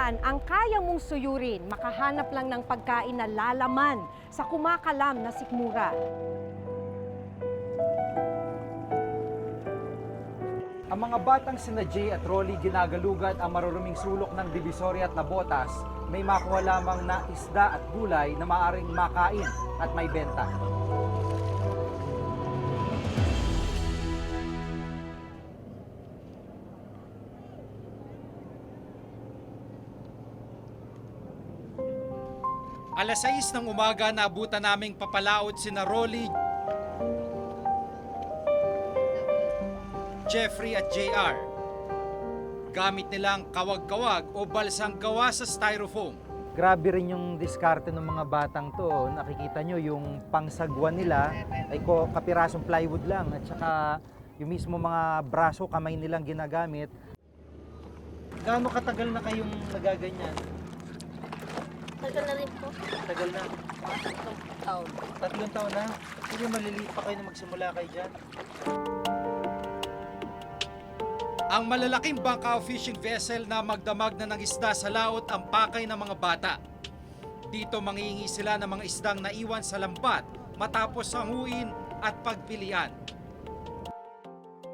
karamihan ang kaya mong suyurin, makahanap lang ng pagkain na lalaman sa kumakalam na sikmura. Ang mga batang sina Jay at Rolly ginagalugad ang maruruming sulok ng Divisoria at Navotas, may makuha lamang na isda at gulay na maaaring makain at may benta. Alas 6 ng umaga, naabutan naming papalaot sina Rolly, Jeffrey at JR. Gamit nilang kawag-kawag o balsang gawa sa styrofoam. Grabe rin yung diskarte ng mga batang to. Nakikita nyo yung pangsagwan nila ay kapirasong plywood lang at saka yung mismo mga braso, kamay nilang ginagamit. Gaano katagal na kayong nagaganyan? Tagal na rin po. Tagal na. Mga 3 taon. 3 taon na? Hindi maliliit pa kayo na magsimula kayo dyan. Ang malalaking bangka o fishing vessel na magdamag na ng isda sa laot ang pakay ng mga bata. Dito manghihingi sila ng mga isdang naiwan sa lambat matapos sanguin at pagpilian.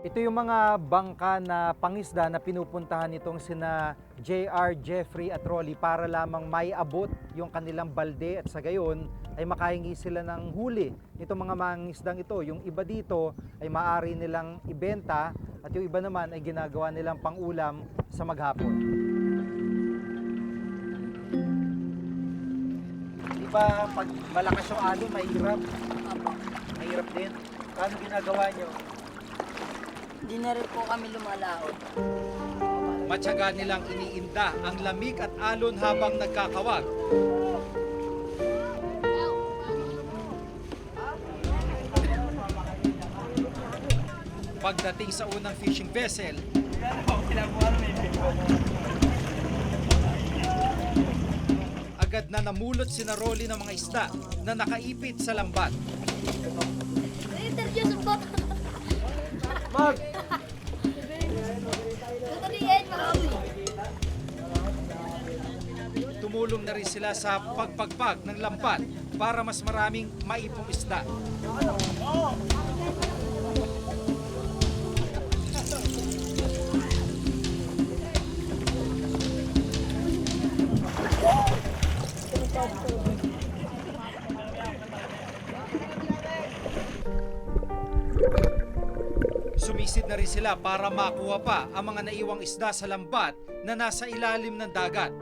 Ito yung mga bangka na pangisda na pinupuntahan nitong sina JR, Jeffrey at Rolly para lamang may abot yung kanilang balde at sa gayon ay makahingi sila ng huli. Itong mga mangisdang ito, yung iba dito ay maaari nilang ibenta at yung iba naman ay ginagawa nilang pangulam sa maghapon. Diba pag malakas yung alon, mahirap? Apo. Mahirap din. Paano ginagawa nyo? Hindi na rin po kami lumalaot. Matyaga nilang iniinda ang lamig at alon habang nagkakawag. Pagdating sa unang fishing vessel, agad na namulot sina Rolly ng mga isda na nakaipit sa lambat. Interview sa bot. Mag! Tuturiin, mami. Tumulong na rin sila sa pagpagpag ng lambat para mas maraming maipong isda. Sumisid na rin sila para makuha pa ang mga naiwang isda sa lambat na nasa ilalim ng dagat.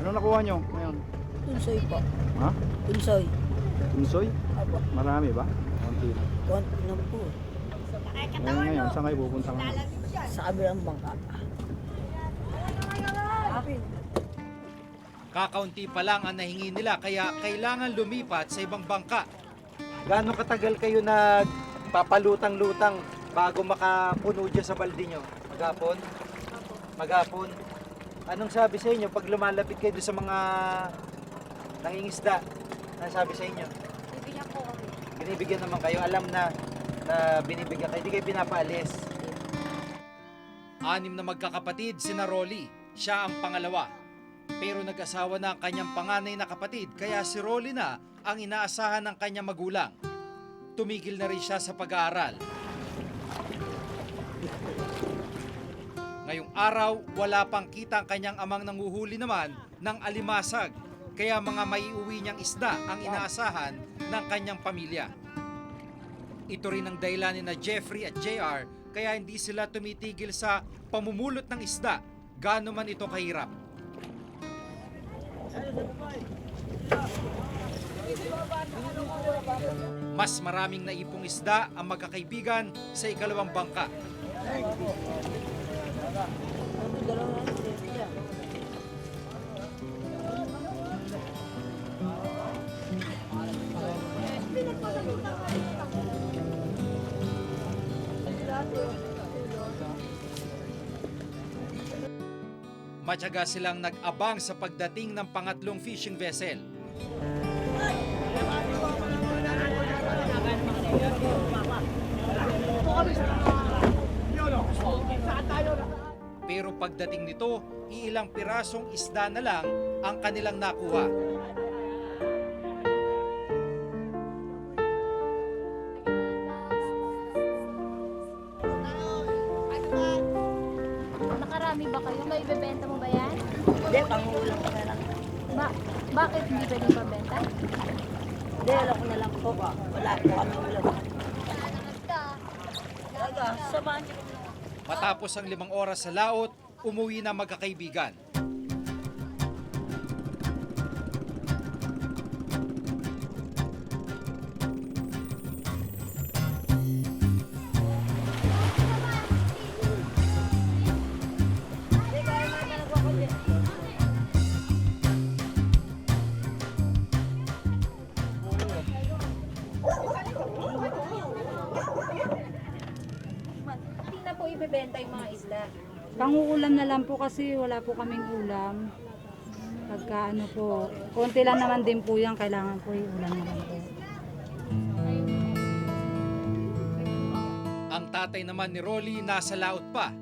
Ano nakuha nyo ngayon? Tunsoy po. Ha? Tunsoy. Tunsoy? Apo. Marami ba? Konti. Konti na po. Ngayon, saan kayo pupunta ngayon? Sa kabilang bangka. Kakaunti pa lang ang nahingi nila kaya kailangan lumipat sa ibang bangka. Gaano katagal kayo nagpapalutang-lutang bago makapuno dyan sa balde nyo? Maghapon? Maghapon? Anong sabi sa inyo pag lumalapit kayo doon sa mga nangingisda? Anong sabi sa inyo? Bibigyan po kami. Binibigyan naman kayo, alam na binibigyan kayo, hindi kayo pinapaalis. 6 na magkakapatid sina Rolly, siya ang pangalawa. Pero nag-asawa na ang kanyang panganay na kapatid kaya si Rolly na ang inaasahan ng kanyang magulang. Tumigil na rin siya sa pag-aaral. Ngayong araw, wala pang kita ang kanyang amang nanguhuli naman ng alimasag. Kaya mga maiuwi niyang isda ang inaasahan ng kanyang pamilya. Ito rin ang dahilan ni na Jeffrey at JR kaya hindi sila tumitigil sa pamumulot ng isda, gaano man ito kahirap. Mas maraming naipong isda ang magkakaibigan sa ikalawang bangka. Matyaga silang nag-abang sa pagdating ng pangatlong fishing vessel. Pero pagdating nito, iilang pirasong isda na lang ang kanilang nakuha. Nakarami ba kayo? May ibebenta mo ba yan? Hindi, pangulam ko na lang. Bakit hindi pwedeng pabenta? Hindi, alam ko na lang po. Wala po kami ulam. Talaga, samahan niyo. Matapos ang 5 oras sa laot, umuwi na magkakaibigan. Hindi na po ibebenta yung mga isda. Panguulam na lang po kasi wala po kaming ulam. Pagka ano po, konti lang naman din po yan, kailangan po yung ulam naman po. Ang tatay naman ni Rolly nasa laot pa.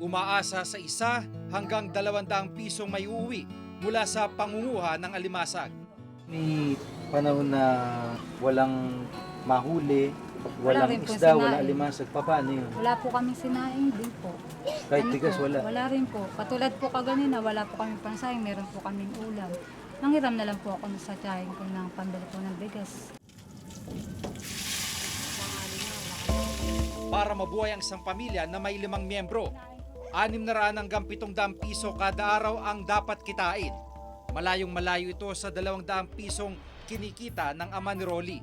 Umaasa sa 1 hanggang 200 pisong may uuwi mula sa pangunguha ng alimasag. May panahon na walang mahuli, Wala walang rin po isda, sinaing. walang alimasag. Paano yun? Wala po kaming sinaing din po. Kahit Ano tigas po, wala. Wala rin po. Katulad po kaganina, wala po kaming pansahing, meron po kaming ulam. Nanghiram na lang po ako sa tiyahin ko ng pambili po ng bigas. Para mabuhay ang isang pamilya na may 5 miyembro, 600 hanggang 700 piso kada araw ang dapat kitain. Malayong malayo ito sa 200 pisong kinikita ng ama ni Rolly.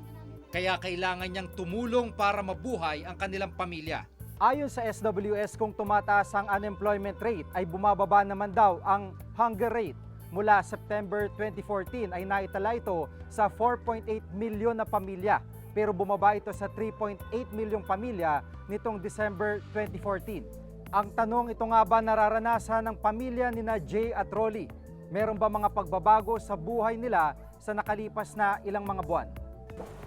Kaya kailangan niyang tumulong para mabuhay ang kanilang pamilya. Ayon sa SWS, kung tumataas ang unemployment rate ay bumababa naman daw ang hunger rate. Mula September 2014 ay naitala ito sa 4.8 milyon na pamilya, pero bumaba ito sa 3.8 milyong pamilya nitong December 2014. Ang tanong, ito nga ba nararanasan ng pamilya ni Jay at Rolly? Meron ba mga pagbabago sa buhay nila sa nakalipas na ilang mga buwan?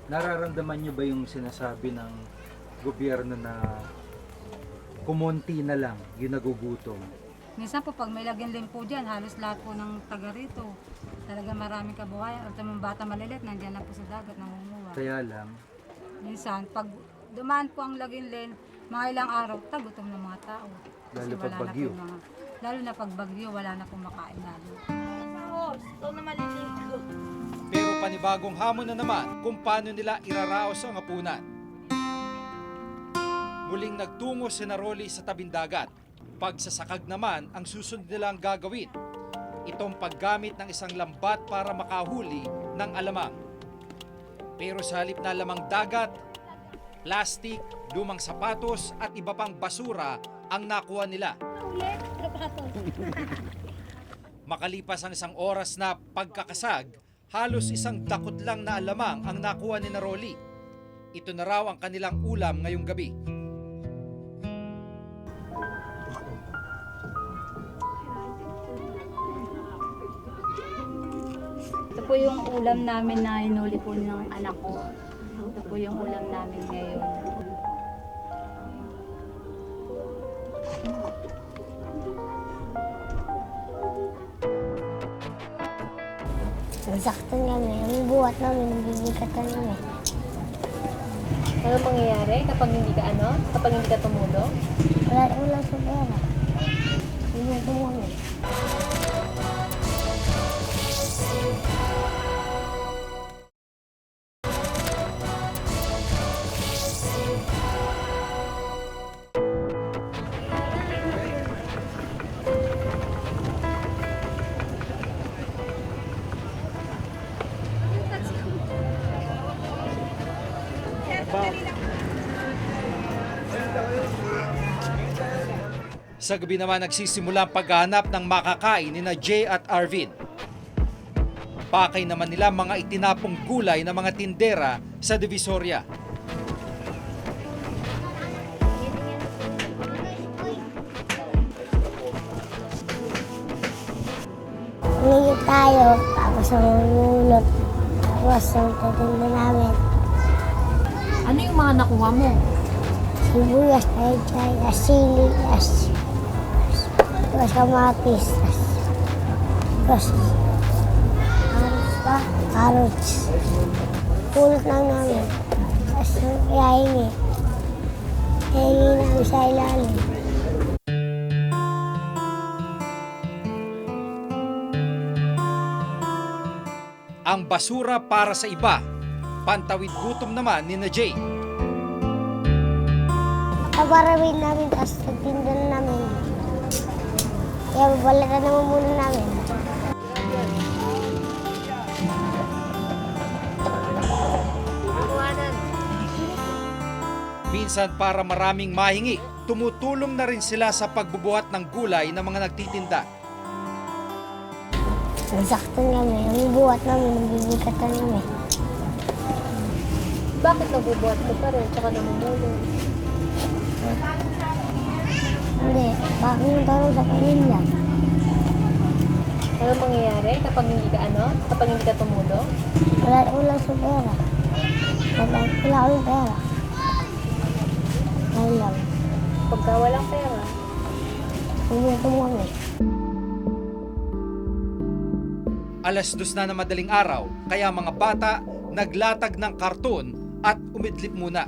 Nararamdaman niyo ba yung sinasabi ng gobyerno na kumonti na lang yung nagugutom? Minsan po pag may lagyan po dyan, halos lahat po ng taga rito. Talaga maraming kabuhayan. At mga bata malilit, nandiyan lang po sa dagat, nangunguha. Kaya lang, Minsan, pag dumaan po ang Laginlen, mga ilang araw, tagutom ng mga tao. Kasi Lalo pag wala na po bagyo. yung lalo na pag bagyo, wala na pong makain lalo. Ito na maliligo. Pero panibagong hamon na naman kung paano nila iraraos ang hapunan. Muling nagtungo si Rolly sa tabing dagat. Pagsasakag naman ang susunod nilang gagawin. Itong paggamit ng isang lambat para makahuli ng alamang. Pero sa halip na lamang dagat, plastik, lumang sapatos at iba pang basura ang nakuha nila. Makalipas ang 1 oras na pagkakasag, halos isang dakot lang na alamang ang nakuha ni Rolly. Ito na raw ang kanilang ulam ngayong gabi. Ito po yung ulam namin na hinuli po ng anak ko. Ito po yung ulam namin ngayon. Nasaktan kami. Ang buhat namin, nabibigatan namin. Ano mangyayari kapag hindi ka Kapag hindi ka tumulong? Wala sa pera. Hindi kami. Sa gabi naman nagsisimula ang paghahanap ng makakain ni Jay at Arvin. Pakay naman nila mga itinapong gulay ng mga tindera sa Divisoria. Pipikit tayo, tapos mamulot. Tapos ang tatinda namin. Ano yung mga nakuha mo? Sibuyas, pechay, asili, tapos kamatis, tapos carrots. Pulot lang namin. Tapos hihingi. Hihingi namin sa ilalim. Ang basura para sa iba, pantawid gutom naman ni na Jay. Kaparawin namin, tapos nagtinda na namin. Kaya babalatan naman muna namin. Minsan para maraming mahingi, tumutulong na rin sila sa pagbubuhat ng gulay ng mga nagtitinda. Nagsaktan kami, ang buhat namin, nabibigatan kami. Bakit nabubuhat ka pa rin? Tsaka namumulong. Hindi, bakit yung tanong sa pamilya? Ano mangyayari kapag hindi ka Kapag hindi ka tumulong? Wala sa pera. Wala kami pera. Wala lang. Pagka walang pera, Tumutong kami. Alas 2 na madaling araw, kaya mga bata naglatag ng karton at umidlip muna.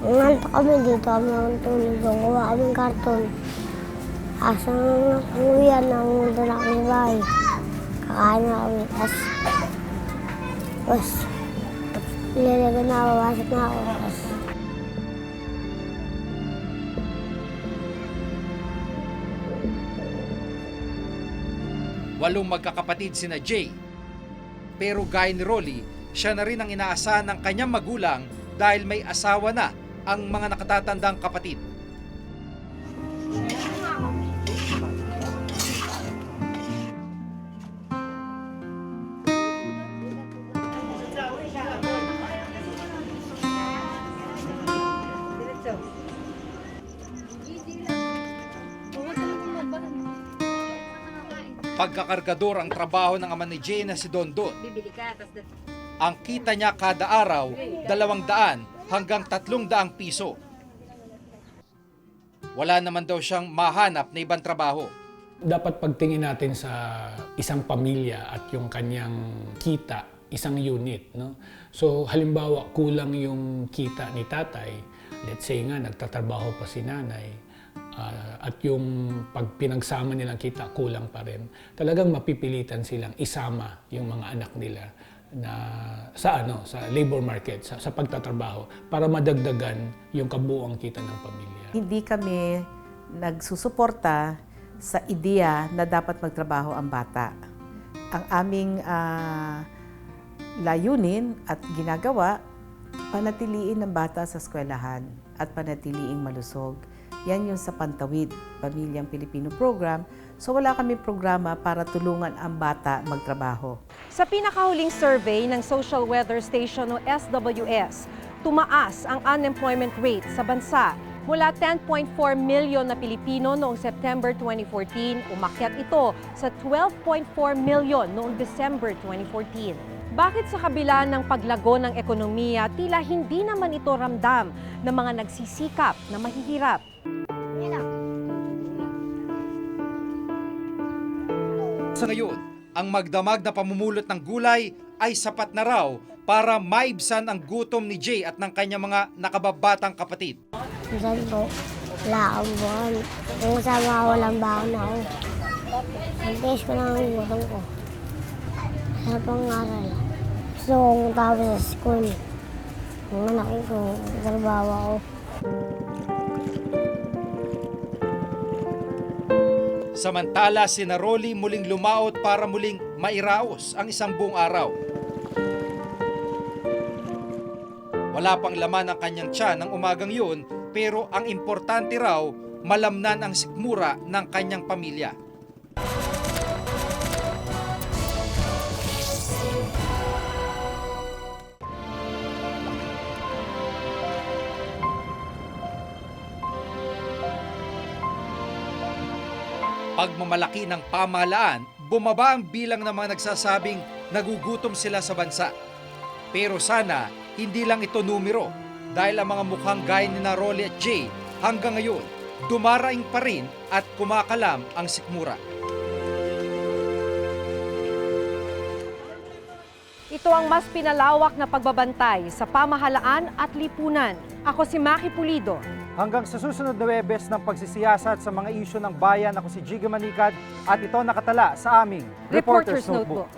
Nganto kami dito, kami ang tulog. Gawa kaming karton. Asang uwian na mundo na kami bahay. Kakain na kami. Tapos, ilalagan na, babasok na ako. Tapos, Walong magkakapatid sina Jay. Pero gaya ni Rolly, siya na rin ang inaasahan ng kanyang magulang dahil may asawa na ang mga nakatatandang kapatid. Pagkakargador ang trabaho ng ama ni Jay na si Dondon. Ang kita niya kada araw, 200 hanggang 300 piso. Wala naman daw siyang mahanap na ibang trabaho. Dapat pagtingin natin sa isang pamilya at yung kanyang kita, isang unit. No? So halimbawa, kulang yung kita ni tatay, let's say nga nagtatrabaho pa si nanay, at yung pag pinagsama nilang kita, kulang pa rin. Talagang mapipilitan silang isama yung mga anak nila na sa labor market, sa pagtatrabaho para madagdagan yung kabuuang kita ng pamilya. Hindi kami nagsusuporta sa ideya na dapat magtrabaho ang bata. Ang aming layunin at ginagawa, panatiliin ng bata sa eskwelahan at panatiliing malusog. Yan yung sa Pantawid, Pamilyang Pilipino Program. So wala kami programa para tulungan ang bata magtrabaho. Sa pinakahuling survey ng Social Weather Station o SWS, tumaas ang unemployment rate sa bansa. Mula 10.4 milyon na Pilipino noong September 2014, umakyat ito sa 12.4 milyon noong December 2014. Bakit sa kabila ng paglago ng ekonomiya, tila hindi naman ito ramdam ng mga nagsisikap na mahihirap? Sa ngayon, ang magdamag na pamumulot ng gulay ay sapat na raw para maibsan ang gutom ni Jay at ng kanyang mga nakababatang kapatid. minsan po, wala akong buwan. Yung kasama ko, walang baon ako. Nag-taste ko lang ang gutom ko. Sa pangaral. Gusto kong tapos sa school. Yung anak ko, trabaho ako. Samantala, sina Rolly muling lumaot para muling mairaos ang isang buong araw. Wala pang laman ang kanyang tiyan ng umagang yun, pero ang importante raw, malamnan ang sikmura ng kanyang pamilya. Pagmamalaki ng pamahalaan bumaba ang bilang ng mga nagsasabing nagugutom sila sa bansa. Pero sana, hindi lang ito numero dahil ang mga mukhang gaya ni na Rolly at Jay hanggang ngayon, dumaraing pa rin at kumakalam ang sikmura. Ito ang mas pinalawak na pagbabantay sa pamahalaan at lipunan. Ako si Maki Pulido. Hanggang sa susunod na Webes ng pagsisiyasat sa mga isyu ng bayan, ako si Jiga Manikad at ito nakatala sa aming Reporter's Notebook.